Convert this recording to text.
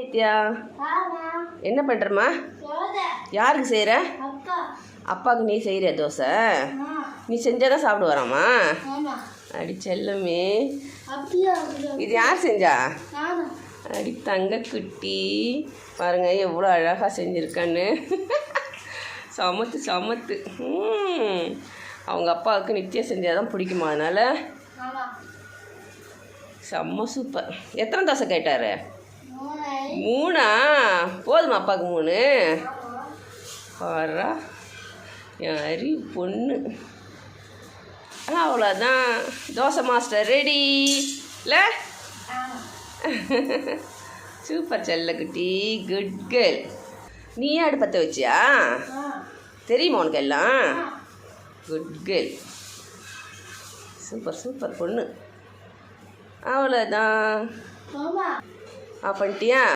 நித்யா, என்ன பண்ணுறம்மா? யாருக்கு செய்கிற? அப்பாவுக்கு நீ செய்கிற தோசை? நீ செஞ்சால் தான் சாப்பிடுவாராம்மா? அடி செல்லமே, இது யார் செஞ்சா? அடி தங்க குட்டி, பாருங்க எவ்வளோ அழகாக செஞ்சுருக்கான்னு. சமத்து சமத்து. அவங்க அப்பாவுக்கு நித்யா செஞ்சால் தான் பிடிக்குமா, அதனால் செம்ம சூப்பர். எத்தனை தோசை கேட்டார்? 3. போதுமா அப்பாவுக்கு 3? பாரா என் அறி பொண்ணு. அவ்வளோதான், தோசை மாஸ்டர் ரெடி இல்லை? சூப்பர் செல்லக்குட்டி, குட் கேர்ள். நீ ஏன் அடுப்பத்தை வச்சியா? தெரியுமா உனக்கு எல்லாம்? குட் கேர்ள், சூப்பர் சூப்பர் பொண்ணு. அவ்வளோதான். ஆஃப் பண்ணிட்டியா?